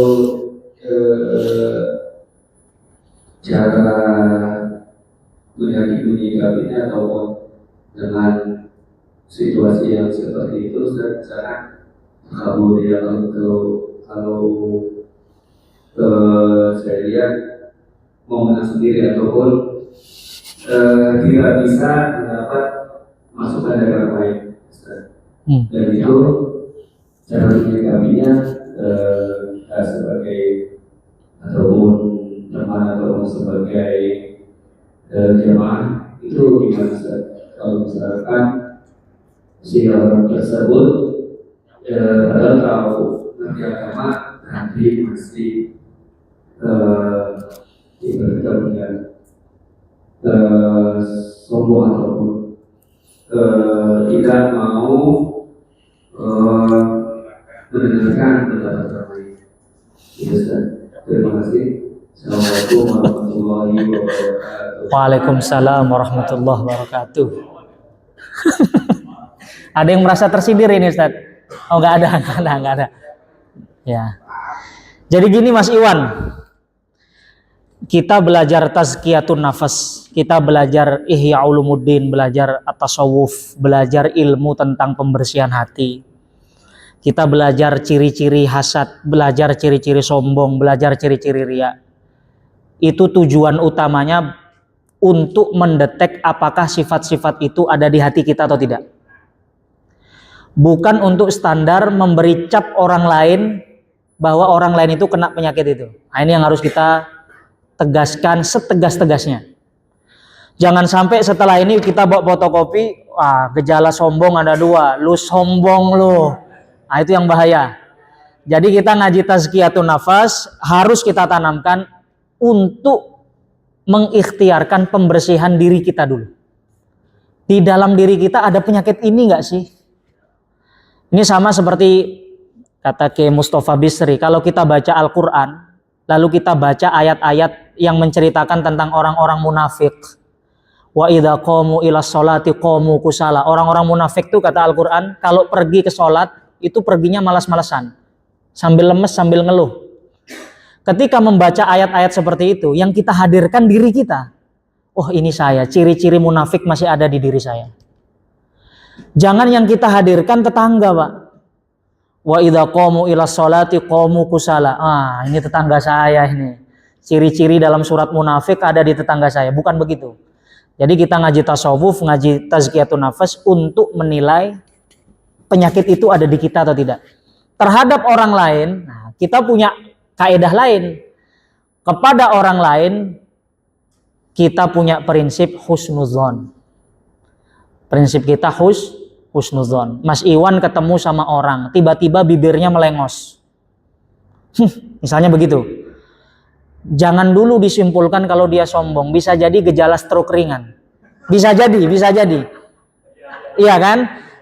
cara menyikapinya ataupun dengan situasi yang seperti itu, Ustaz, kalau dia kalau saya lihat mau menang sendiri ataupun tidak bisa mendapat masukan dari orang lain, dan itu cara menyikapinya sebagai ataupun teman ataupun sebagai jemaah itu gimana, Ustaz? kalau misalkan si orang tersebut padahal tahu ngerti agama tapi masih ibaratnya punya sombong ataupun tidak mau mendengarkan pendapat orang lain. Itu Ustaz. Terima kasih. Assalamualaikum warahmatullahi wabarakatuh. Waalaikumsalam warahmatullahi wabarakatuh. Ada yang merasa tersindir ini Ustaz? Oh nggak ada. Ya. Jadi gini Mas Iwan, kita belajar tazkiyatun nafas, kita belajar Ihya Ulumuddin, belajar at-tasawuf, belajar ilmu tentang pembersihan hati. Kita belajar ciri-ciri hasad, belajar ciri-ciri sombong, belajar ciri-ciri riya. Itu tujuan utamanya untuk mendetek apakah sifat-sifat itu ada di hati kita atau tidak. Bukan untuk standar memberi cap orang lain bahwa orang lain itu kena penyakit itu. Nah, ini yang harus kita tegaskan setegas-tegasnya. Jangan sampai setelah ini kita bawa fotokopi, gejala sombong ada 2, lu sombong lu. Nah, itu yang bahaya. Jadi kita ngaji tazkiyatun nafas harus kita tanamkan untuk mengikhtiarkan pembersihan diri kita dulu. Di dalam diri kita ada penyakit ini enggak sih? Ini sama seperti kata Kiai Mustafa Bisri, kalau kita baca Al-Quran, lalu kita baca ayat-ayat yang menceritakan tentang orang-orang munafik. Wa idza qamu ila sholati qamu kusala. Orang-orang munafik itu kata Al-Quran, kalau pergi ke sholat, itu perginya malas-malasan. Sambil lemes, sambil ngeluh. Ketika membaca ayat-ayat seperti itu, yang kita hadirkan diri kita. Oh ini saya, ciri-ciri munafik masih ada di diri saya. Jangan yang kita hadirkan tetangga, Pak. Wa idza qamu ila sholati qamu kusala. Ini tetangga saya ini. Ciri-ciri dalam surat munafik ada di tetangga saya, bukan begitu. Jadi kita ngaji tasawuf, ngaji tazkiyatun nafas untuk menilai penyakit itu ada di kita atau tidak. Terhadap orang lain, kita punya kaidah lain. Kepada orang lain kita punya prinsip husnuzon. Prinsip kita husnuzon. Mas Iwan ketemu sama orang, tiba-tiba bibirnya melengos. Misalnya begitu. Jangan dulu disimpulkan kalau dia sombong, bisa jadi gejala stroke ringan. Bisa jadi. Iya kan?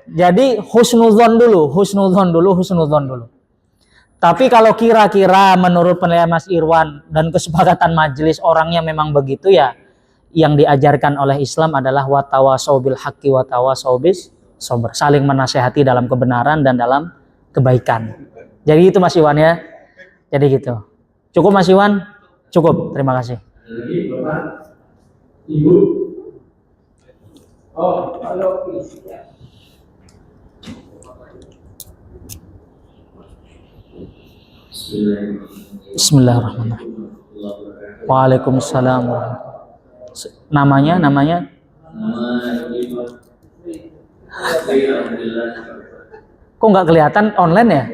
Jadi husnuzon dulu. Tapi kalau kira-kira menurut penilaian Mas Irwan dan kesepakatan majelis orangnya memang begitu ya, yang diajarkan oleh Islam adalah watawasau bil haqqi watawasau bis sabr, saling menasehati dalam kebenaran dan dalam kebaikan. Jadi itu Mas Iwan ya. Jadi gitu. Cukup Mas Iwan? Cukup. Terima kasih. Lagi Bapak, Ibu. Halo. Bismillahirrahmanirrahim. Waalaikumsalam. Namanya? Kok nggak kelihatan online ya?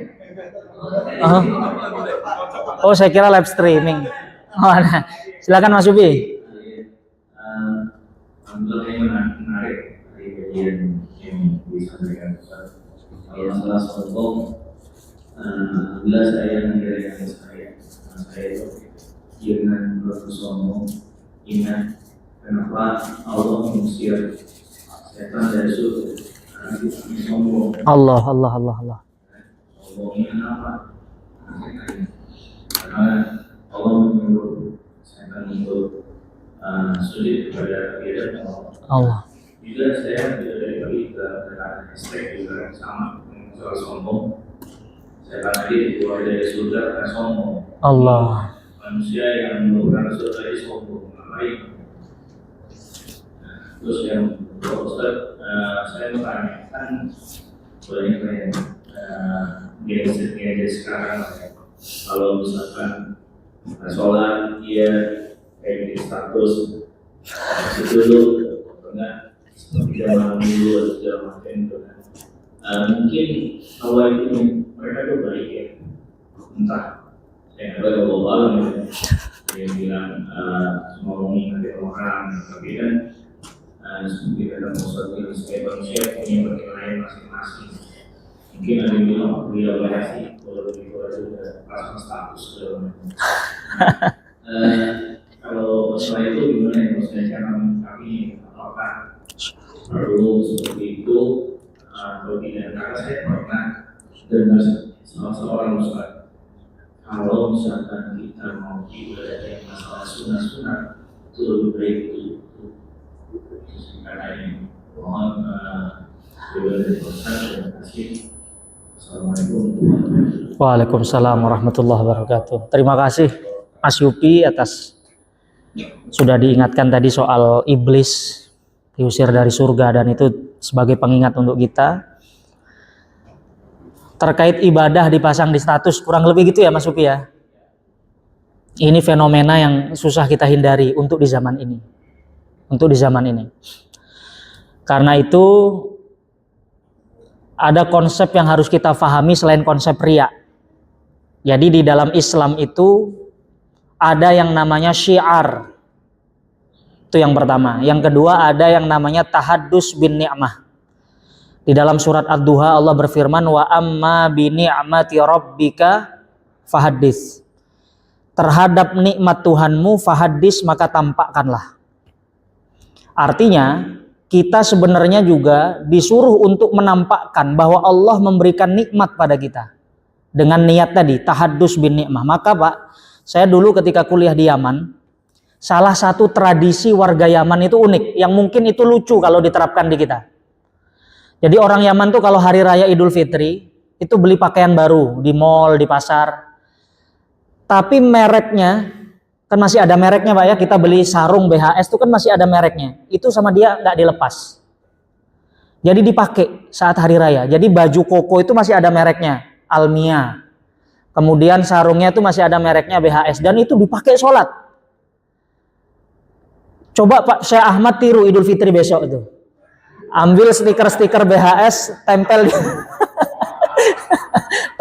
Oh, saya kira live streaming. Nah. Silakan Mas Ubi. Alhamdulillah menarik kajian yang disampaikan. Kalau masalah sombong, alhamdulillah saya mengira saya itu jangan bersombong. Ingat kenapa Allah mengusir setan dari surga? Sombong. Allah. Sombongnya kenapa? Karena Allah menyuruh setan untuk sujud kepada dia dan Allah. Juga saya dari kata hashtag juga sama soal sombong. Setan tadi keluar dari surga karena sombong. Allah. Manusia yang merupakan surga itu sombong. Terus yang Ustaz, saya menanyakan banyak yang gadget sekarang, kalau misalkan sholat dia kayak di status itu dulu, karena tidak malam dulu atau segala macam itu kan. Mungkin awal itu mereka tuh baik ya, entah yang ada global yang bilang ngomongin nanti orang, tapi kan seperti kata Ustaz ini, sebagai manusia punya penilaian masing-masing. Mungkin ada yang bilang beliau sih, kalau begitu aja udah pasang status segala macam. Kalau masalah itu gimana ya, maksudnya cara kami apakah perlu seperti itu? Kalau tidak, karena saya pernah dengar salah seorang Ustaz, kalau misalkan kita mau ibadah yang masalah sunat-sunat itu lebih baik itu karena ini mohon ibadah dari Ustaz. Terima kasih. Assalamualaikum warahmatullahi wabarakatuh. Waalaikumsalam warahmatullahi wabarakatuh. Terima kasih Mas Yupi atas sudah diingatkan tadi soal iblis diusir dari surga, dan itu sebagai pengingat untuk kita. Terkait ibadah dipasang di status, kurang lebih gitu ya Mas Yupi ya. Ini fenomena yang susah kita hindari untuk di zaman ini. Untuk di zaman ini. Karena itu ada konsep yang harus kita pahami selain konsep riya. Jadi di dalam Islam itu ada yang namanya syiar. Itu yang pertama. Yang kedua ada yang namanya tahaddus bin ni'mah. Di dalam surat Ad-Duha Allah berfirman, wa amma bi ni'mati rabbika fahaddits. Terhadap nikmat Tuhanmu fahaddits, maka tampakkanlah. Artinya kita sebenarnya juga disuruh untuk menampakkan bahwa Allah memberikan nikmat pada kita. Dengan niat tadi, tahaddus bin ni'mah. Maka Pak, saya dulu ketika kuliah di Yaman, salah satu tradisi warga Yaman itu unik, yang mungkin itu lucu kalau diterapkan di kita. Jadi orang Yaman tuh kalau hari raya Idul Fitri, itu beli pakaian baru di mall, di pasar. Tapi mereknya, kan masih ada mereknya Pak ya, kita beli sarung BHS itu kan masih ada mereknya. Itu sama dia nggak dilepas. Jadi dipakai saat hari raya. Jadi baju koko itu masih ada mereknya, Almia. Kemudian sarungnya itu masih ada mereknya BHS, dan itu dipakai sholat. Coba Pak Syekh Ahmad tiru Idul Fitri besok itu. Ambil stiker-stiker BHS, tempel di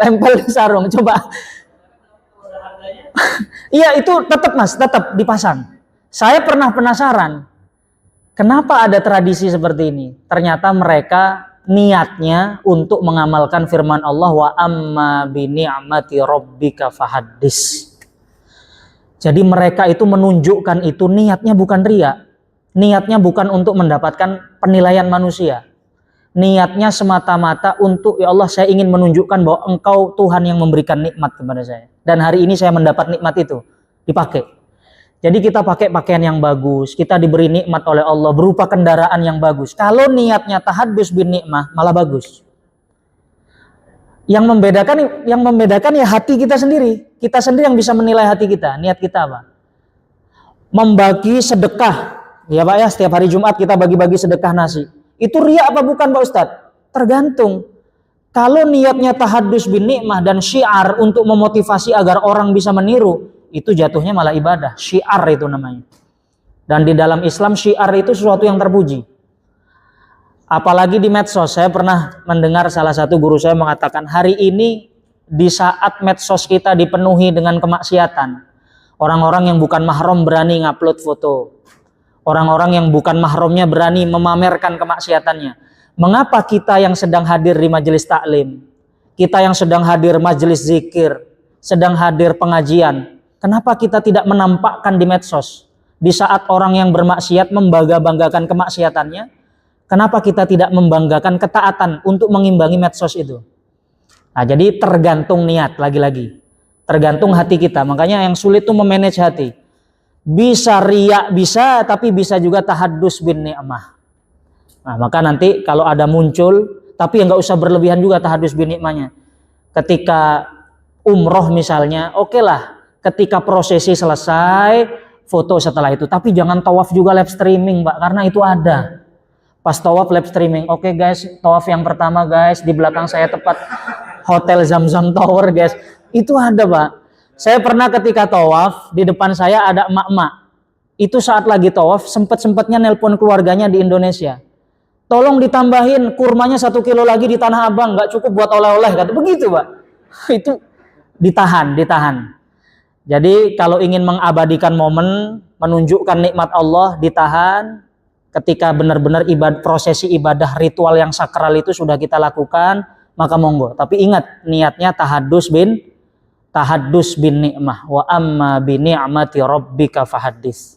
tempel di sarung, coba. Iya itu tetap Mas, tetap dipasang. Saya pernah penasaran, kenapa ada tradisi seperti ini? Ternyata mereka niatnya untuk mengamalkan firman Allah, wa amma bi ni'mati rabbika fahaddits. Jadi mereka itu menunjukkan itu niatnya bukan riya. Niatnya bukan untuk mendapatkan penilaian manusia. Niatnya semata-mata untuk, ya Allah saya ingin menunjukkan bahwa Engkau Tuhan yang memberikan nikmat kepada saya. Dan hari ini saya mendapat nikmat itu. Dipakai. Jadi kita pakai pakaian yang bagus. Kita diberi nikmat oleh Allah berupa kendaraan yang bagus. Kalau niatnya tahaddus bin nikmah malah bagus. Yang membedakan ya hati kita sendiri. Kita sendiri yang bisa menilai hati kita. Niat kita apa? Membagi sedekah. Ya Pak ya, setiap hari Jumat kita bagi-bagi sedekah nasi. Itu riya apa bukan Pak Ustadz? Tergantung. Kalau niatnya tahaddus bin nikmah dan syiar untuk memotivasi agar orang bisa meniru, itu jatuhnya malah ibadah. Syiar itu namanya. Dan di dalam Islam syiar itu sesuatu yang terpuji. Apalagi di medsos. Saya pernah mendengar salah satu guru saya mengatakan, hari ini di saat medsos kita dipenuhi dengan kemaksiatan, orang-orang yang bukan mahram berani ngupload foto. Orang-orang yang bukan mahramnya berani memamerkan kemaksiatannya. Mengapa kita yang sedang hadir di majelis taklim, kita yang sedang hadir majelis zikir, sedang hadir pengajian, kenapa kita tidak menampakkan di medsos? Di saat orang yang bermaksiat membangga-banggakan kemaksiatannya, kenapa kita tidak membanggakan ketaatan untuk mengimbangi medsos itu? Nah, jadi tergantung niat lagi-lagi. Tergantung hati kita. Makanya yang sulit itu memanage hati. Bisa riya bisa, tapi bisa juga tahaddus bin ni'mah. Nah, maka nanti kalau ada muncul, tapi yang nggak usah berlebihan juga tahaddus bin ni'mahnya. Ketika umroh misalnya, oke lah. Ketika prosesi selesai, foto setelah itu. Tapi jangan tawaf juga live streaming, Pak, karena itu ada. Pas tawaf live streaming, oke guys, tawaf yang pertama guys, di belakang saya tepat Hotel Zamzam Tower guys. Itu ada Pak. Saya pernah ketika tawaf, di depan saya ada emak-emak. Itu saat lagi tawaf, sempet-sempetnya nelpon keluarganya di Indonesia. Tolong ditambahin kurmanya 1 kilo lagi di Tanah Abang, nggak cukup buat oleh-oleh, kata begitu Pak. Itu ditahan. Jadi kalau ingin mengabadikan momen, menunjukkan nikmat Allah, ditahan. Ketika benar-benar prosesi ibadah ritual yang sakral itu sudah kita lakukan, maka monggo. Tapi ingat, niatnya tahadus bin ni'mah. Wa amma bi ni'mati rabbika fahaddits.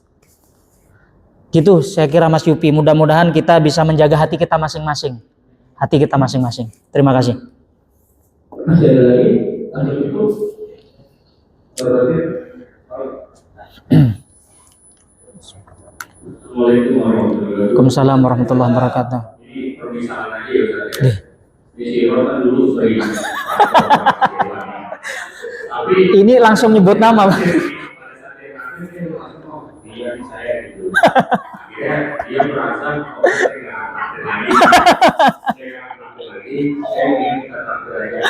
Gitu saya kira Mas Yupi. Mudah-mudahan kita bisa menjaga hati kita masing-masing. Terima kasih. Masih ada lagi? Ada cukup? Berarti Assalamualaikum warahmatullahi wabarakatuh. Waalaikumsalam warahmatullahi wabarakatuh. Ini permisalan aja ya Ustaz ya. Di sini kan dulu sering. Tapi Ini langsung nyebut nama, Pak. dia saya gitu. Akhirnya dia merasa saya nggak tampil lagi, saya ingin tetap belajar.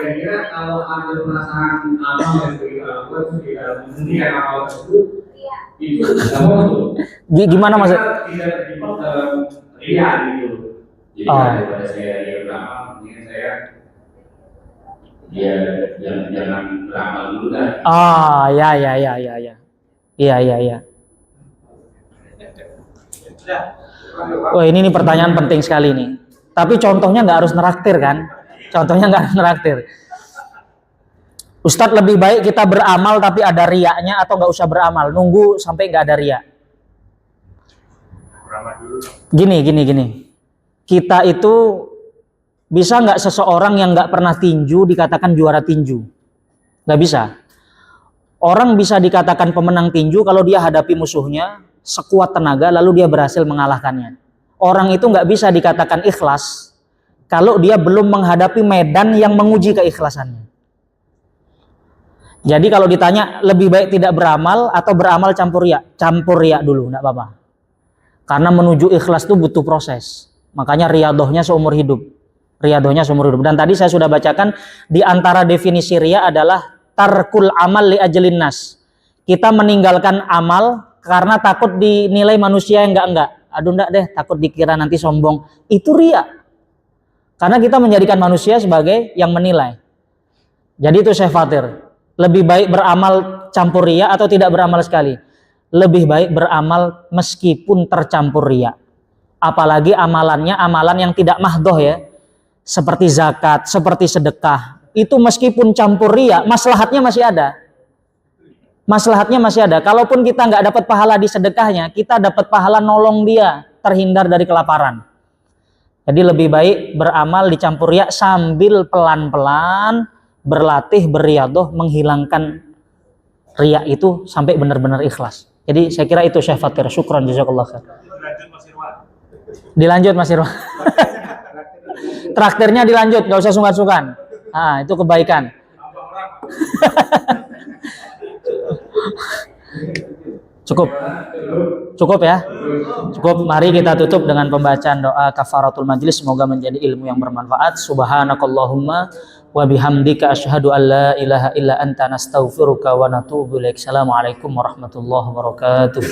Kira-kira kalau ada perasaan amal yang kita lakukan kita menghentikan amal tersebut, itu nggak mau tuh. Gimana maksud? Tidak terjebak dalam ria gitu. Jadi daripada saya dia beramal, mendingan saya jangan beramal dulu dah. Ya. Iya. Wah, ini pertanyaan penting sekali nih. Tapi contohnya nggak harus neraktir kan? Ustadz, lebih baik kita beramal tapi ada riaknya atau nggak usah beramal? Nunggu sampai nggak ada riak. Gini. Kita itu bisa nggak seseorang yang nggak pernah tinju dikatakan juara tinju? Nggak bisa. Orang bisa dikatakan pemenang tinju kalau dia hadapi musuhnya sekuat tenaga lalu dia berhasil mengalahkannya. Orang itu nggak bisa dikatakan ikhlas kalau dia belum menghadapi medan yang menguji keikhlasannya. Jadi kalau ditanya lebih baik tidak beramal atau beramal campur riya dulu, nggak apa-apa. Karena menuju ikhlas itu butuh proses. Makanya riyadohnya seumur hidup. Dan tadi saya sudah bacakan di antara definisi riya adalah tarkul amal li ajlin nas. Kita meninggalkan amal karena takut dinilai manusia yang enggak. Aduh enggak deh, takut dikira nanti sombong. Itu riya. Karena kita menjadikan manusia sebagai yang menilai. Jadi itu Syekh Fatir. Lebih baik beramal campur riya atau tidak beramal sekali? Lebih baik beramal meskipun tercampur riya. Apalagi amalan yang tidak mahdoh ya. Seperti zakat, seperti sedekah. Itu meskipun campur riya, maslahatnya masih ada. Kalaupun kita nggak dapat pahala di sedekahnya, kita dapat pahala nolong dia terhindar dari kelaparan. Jadi lebih baik beramal dicampur riya sambil pelan-pelan berlatih beriyadoh menghilangkan riya itu sampai benar-benar ikhlas. Jadi saya kira itu Syekh Fatir. Syukran jazakallah khair. Dilanjut Mas Irwan. Traktirnya dilanjut, nggak usah sungkan-sungkan. Itu kebaikan. Cukup ya. Mari kita tutup dengan pembacaan doa kafaratul majlis. Semoga menjadi ilmu yang bermanfaat. Subhanakallahumma wa bihamdika asyhadu an la ilaha illa anta nastaghfiruka wa natubu ilaik. Assalamualaikum warahmatullahi wabarakatuh.